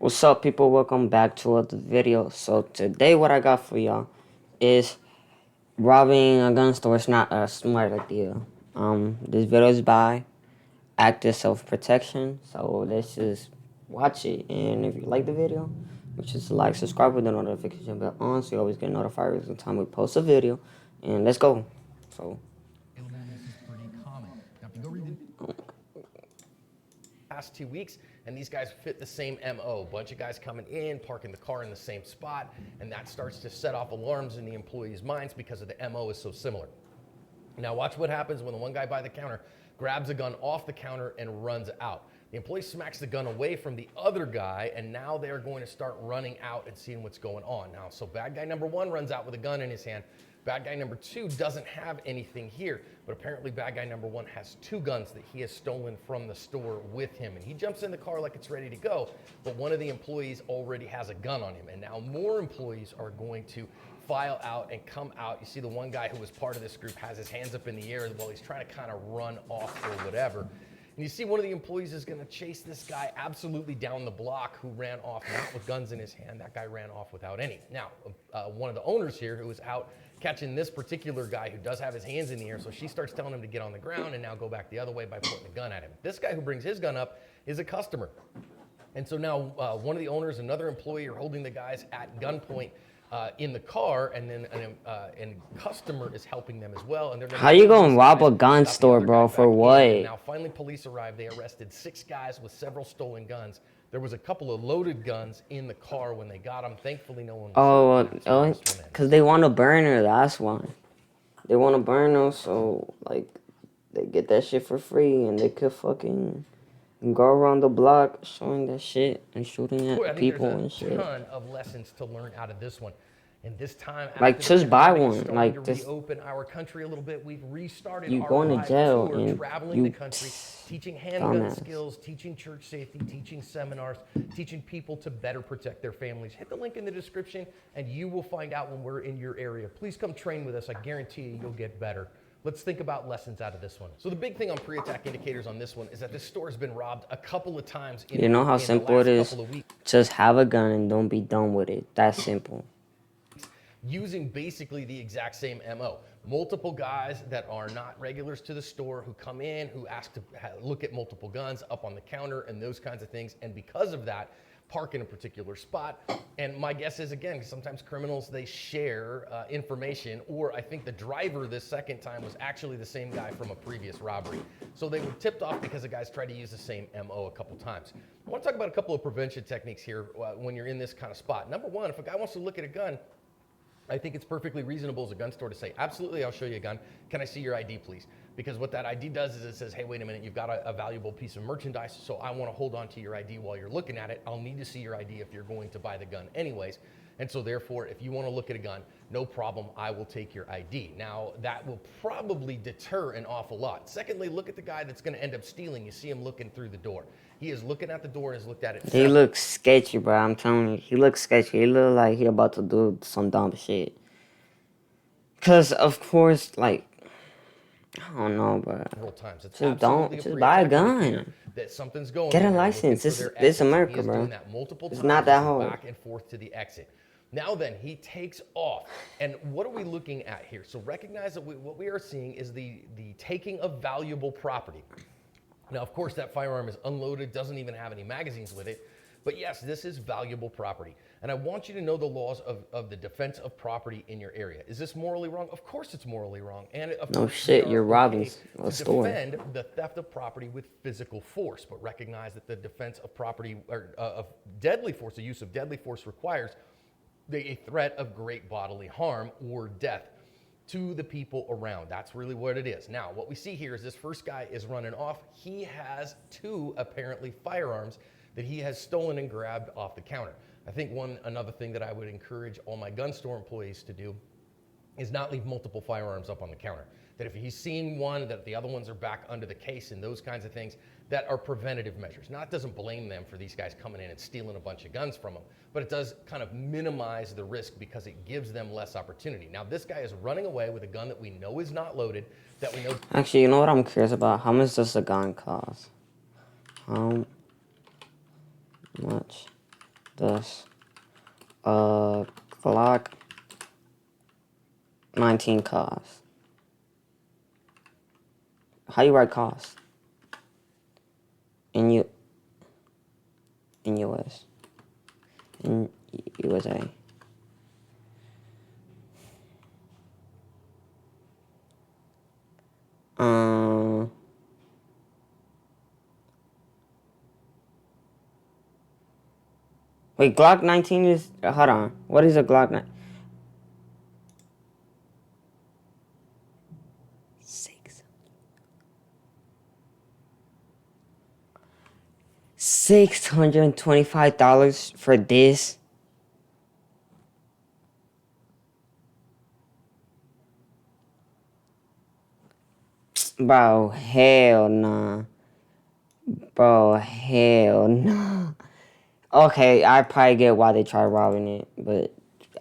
What's up, people? Welcome back to another video. So today, what I got for y'all is robbing a gun store is not a smart idea. This video is by Active Self Protection. So let's just watch it, and if you like the video, make sure to like, subscribe with the notification bell on, so you always get notified every time we post a video. And let's go. So. Illness is pretty common. Now, if you go read the past 2 weeks, and these guys fit the same MO. Bunch of guys coming in, parking the car in the same spot, and that starts to set off alarms in the employees' minds because of the MO is so similar. Now watch what happens when the one guy by the counter grabs a gun off the counter and runs out. The employee smacks the gun away from the other guy, and now they're going to start running out and seeing what's going on. Now, so bad guy number one runs out with a gun in his hand. Bad guy number two doesn't have anything here, but apparently bad guy number one has two guns that he has stolen from the store with him. And he jumps in the car like it's ready to go, but one of the employees already has a gun on him. And now more employees are going to file out and come out. You see the one guy who was part of this group has his hands up in the air while he's trying to kind of run off or whatever. And you see one of the employees is going to chase this guy absolutely down the block who ran off not with guns in his hand. That guy ran off without any. Now, one of the owners here who was out catching this particular guy who does have his hands in the air, so she starts telling him to get on the ground and now go back the other way by pointing a gun at him. This guy who brings his gun up is a customer. And so now one of the owners, another employee are holding the guys at gunpoint in the car, and then and customer is helping them as well. And they're How you gonna rob a gun store, bro? For what? Now finally police arrived. They arrested 6 guys with several stolen guns. There was a couple of loaded guns in the car when they got them. Thankfully no one was because they want to burn her, that's why. They want to burn her, so, like, they get that shit for free, and they could fucking go around the block showing that shit and shooting at people and shit. There's a ton of lessons to learn out of this one. And this time, like, just buy one. Like, to just reopen our country a little bit. We've restarted you our going to jail tour, and traveling the country, teaching handgun dumbass. skills, teaching church safety, teaching seminars, teaching people to better protect their families. Hit the link in the description, and you will find out when we're in your area. Please come train with us. I guarantee you, you'll get better. Let's think about lessons out of this one. So the big thing on pre-attack indicators on this one is that this store has been robbed a couple of times. You know how simple it is? Just have a gun and don't be done with it. That's simple. Using basically the exact same MO. Multiple guys that are not regulars to the store who come in, who ask to look at multiple guns up on the counter and those kinds of things. And because of that, park in a particular spot. And my guess is, again, sometimes criminals, they share information, or I think the driver this second time was actually the same guy from a previous robbery. So they were tipped off because the guys tried to use the same MO a couple times. I want to talk about a couple of prevention techniques here when you're in this kind of spot. Number one, if a guy wants to look at a gun, I think it's perfectly reasonable as a gun store to say, absolutely, I'll show you a gun. Can I see your ID, please? Because what that ID does is it says, hey, wait a minute, you've got a valuable piece of merchandise, so I want to hold on to your ID while you're looking at it. I'll need to see your ID if you're going to buy the gun anyways. And so therefore, if you want to look at a gun, no problem, I will take your ID. Now, that will probably deter an awful lot. Secondly, look at the guy that's going to end up stealing. You see him looking through the door. He is looking at the door and has looked at it. He looks sketchy, bro. I'm telling you. He looks sketchy. He look like he about to do some dumb shit. Because, of course, like, I don't know, bro. Just buy a gun. That something's going Get a license. This America, bro. It's not that hard. Back and forth to the exit. Now then, he takes off. And what are we looking at here? So recognize that what we are seeing is the taking of valuable property. Now, of course, that firearm is unloaded, doesn't even have any magazines with it. But yes, this is valuable property. And I want you to know the laws of the defense of property in your area. Is this morally wrong? Of course it's morally wrong. And no shit, you're robbing a store. Defend the theft of property with physical force, but recognize that the defense of property, or of deadly force, the use of deadly force requires a threat of great bodily harm or death to the people around. That's really what it is. Now, what we see here is this first guy is running off. He has 2 apparently firearms that he has stolen and grabbed off the counter. I think another thing that I would encourage all my gun store employees to do is not leave multiple firearms up on the counter. That if he's seen one, that the other ones are back under the case and those kinds of things that are preventative measures. Now, it doesn't blame them for these guys coming in and stealing a bunch of guns from them, but it does kind of minimize the risk because it gives them less opportunity. Now, this guy is running away with a gun that we know is not loaded, that we know... Actually, you know what I'm curious about? How much does a gun cost? How much does Glock 19 cost? How you write cost? In US. In USA. Wait, Glock 19 is... Hold on. What is a Glock 9? 625 for this? Bro, hell nah. Bro, hell nah. Okay, I probably get why they try robbing it, but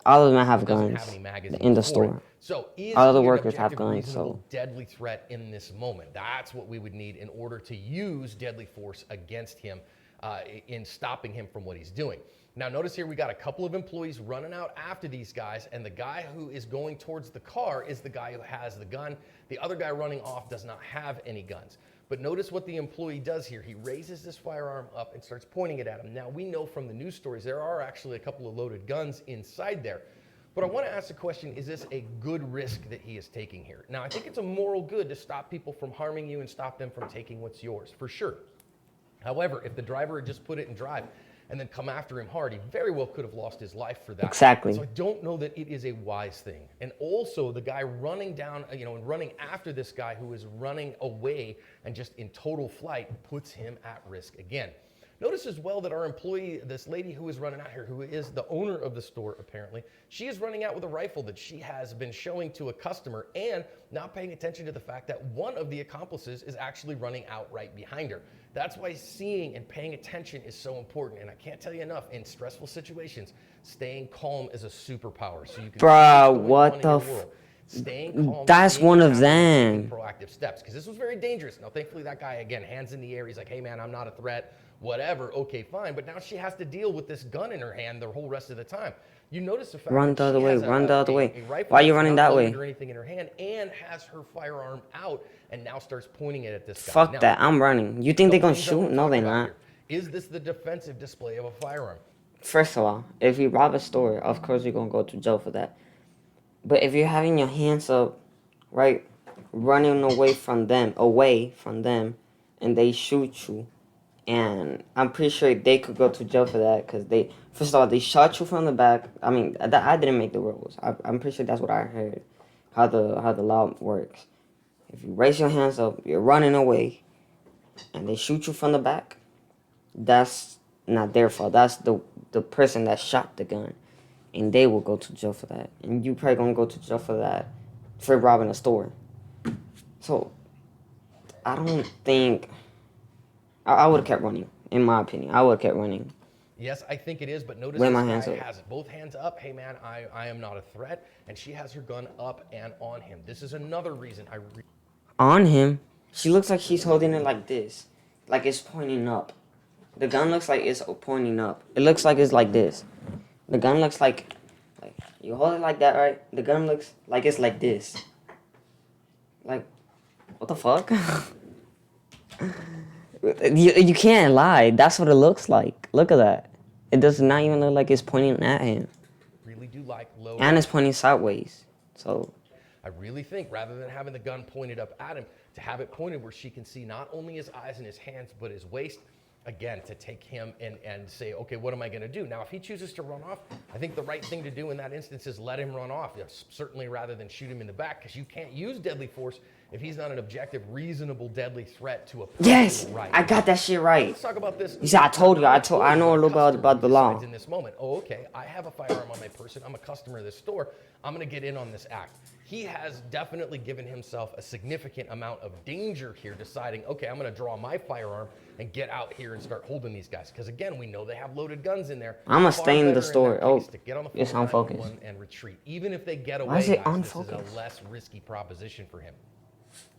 all of them have Doesn't guns have any magazines in the for it. store. So is All of the he an workers have objective, guns, reasonable, so deadly threat in this moment? That's what we would need in order to use deadly force against him in stopping him from what he's doing. Now, notice here we got a couple of employees running out after these guys, and the guy who is going towards the car is the guy who has the gun. The other guy running off does not have any guns. But notice what the employee does here. He raises this firearm up and starts pointing it at him. Now, we know from the news stories there are actually a couple of loaded guns inside there. But I want to ask the question, is this a good risk that he is taking here? Now, I think it's a moral good to stop people from harming you and stop them from taking what's yours, for sure. However, if the driver had just put it in drive and then come after him hard, he very well could have lost his life for that. exactly. So I don't know that it is a wise thing. And also the guy running down, and running after this guy who is running away and just in total flight puts him at risk again. Notice as well that our employee, this lady who is running out here, who is the owner of the store apparently, she is running out with a rifle that she has been showing to a customer and not paying attention to the fact that one of the accomplices is actually running out right behind her. That's why seeing and paying attention is so important. And I can't tell you enough, in stressful situations, staying calm is a superpower. So you can Bro, what the staying calm. That's staying one of accountable, them. taking proactive steps, because this was very dangerous. Now, thankfully, that guy, again, hands in the air. He's like, hey, man, I'm not a threat, whatever. Okay, fine. But now she has to deal with this gun in her hand the whole rest of the time. You notice the fact Run that the other she way, has run the other way. a rifle Why are you that's running not that loaded way? or anything in her hand, and has her firearm out and now starts pointing it at this guy. Fuck Now, that. I'm running. You think they're gonna things I wanna shoot? No, talk they're about not. here. Is this the defensive display of a firearm? First of all, if you rob a store, of course you're gonna go to jail for that. But if you're having your hands up, right, running away from them, and they shoot you, and I'm pretty sure they could go to jail for that because first of all, they shot you from the back. I mean, I didn't make the rules. I'm pretty sure that's what I heard, how the law works. If you raise your hands up, you're running away, and they shoot you from the back, that's not their fault. That's the person that shot the gun, and they will go to jail for that. And you probably gonna go to jail for that, for robbing a store. So, I don't think I would have kept running. In my opinion, I would have kept running. Yes, I think it is, but notice With this my guy hands up. has both hands up. Hey, man, I am not a threat. And she has her gun up and on him. This is another reason On him, she looks like she's holding it like this, like it's pointing up. The gun looks like it's pointing up. It looks like it's like this. The gun looks like you hold it like that, right? The gun looks like it's like this. Like, what the fuck? You can't lie. That's what it looks like. Look at that. It does not even look like it's pointing at him. really do like low. And it's pointing sideways. So, I really think rather than having the gun pointed up at him, to have it pointed where she can see not only his eyes and his hands, but his waist, again, to take him and say, okay, what am I going to do? Now, if he chooses to run off, I think the right thing to do in that instance is let him run off, certainly rather than shoot him in the back, because you can't use deadly force if he's not an objective, reasonable, deadly threat to a person. yes, right. I got that shit right. Let's talk about this. You see, I told you. I know a little bit about the law. In this moment, oh, okay, I have a firearm on my person. I'm a customer of this store. I'm going to get in on this act. He has definitely given himself a significant amount of danger here, deciding, okay, I'm going to draw my firearm and get out here and start holding these guys. Because again, we know they have loaded guns in there. I'm gonna Far stay in the better store. that Oh, case to get on the it's phone unfocused. 911 and retreat. Even if they get away, Why is it guys, this is unfocused? a less risky proposition for him.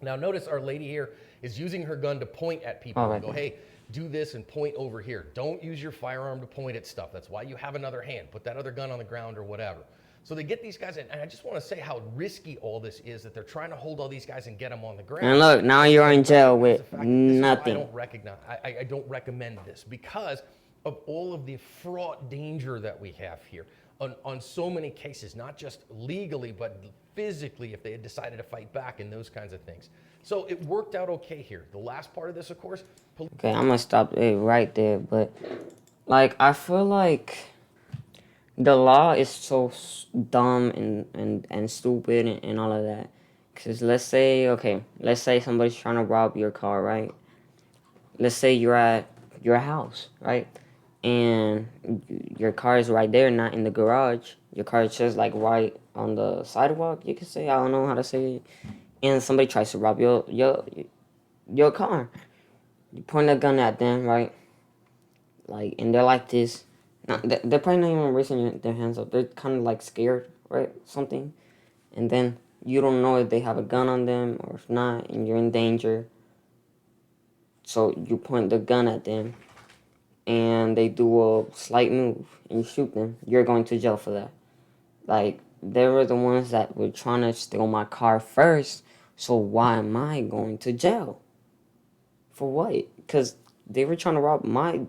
Now, notice our lady here is using her gun to point at people Oh, and right go, there. hey, do this and point over here. Don't use your firearm to point at stuff. That's why you have another hand. Put that other gun on the ground or whatever. So they get these guys, and I just want to say how risky all this is, that they're trying to hold all these guys and get them on the ground. And look, now you're in jail with This is why nothing. I don't recommend this, because of all of the fraught danger that we have here on so many cases, not just legally, but physically, if they had decided to fight back and those kinds of things. So it worked out okay here. The last part of this, of course, Okay, I'm gonna stop it right there. But like, I feel like the law is so dumb and stupid and all of that. Cause let's say somebody's trying to rob your car, right? Let's say you're at your house, right? And your car is right there, not in the garage. Your car is just like right on the sidewalk. You could say, I don't know how to say it. And somebody tries to rob your car. You point a gun at them, right? Like, and they're like this. Now, they're probably not even raising their hands up. They're kind of like scared, right? Something. And then you don't know if they have a gun on them or if not, and you're in danger. So you point the gun at them, and they do a slight move, and you shoot them. You're going to jail for that. Like, they were the ones that were trying to steal my car first, so why am I going to jail? For what? Because they were trying to rob my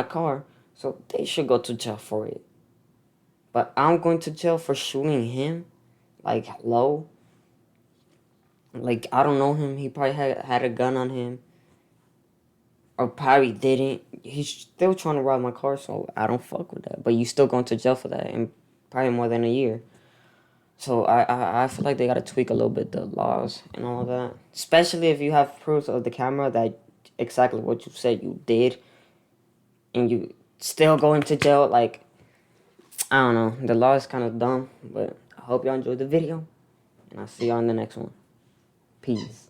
car, so they should go to jail for it. But I'm going to jail for shooting him? Like, hello? Like, I don't know him. He probably had a gun on him. Or probably didn't. He's still trying to rob my car, so I don't fuck with that. But you still going to jail for that, and probably more than a year. So I feel like they gotta tweak a little bit the laws and all of that. Especially if you have proofs of the camera that exactly what you said you did, and you still going to jail. Like, I don't know. The law is kind of dumb, but I hope y'all enjoyed the video, and I'll see y'all in the next one. Peace.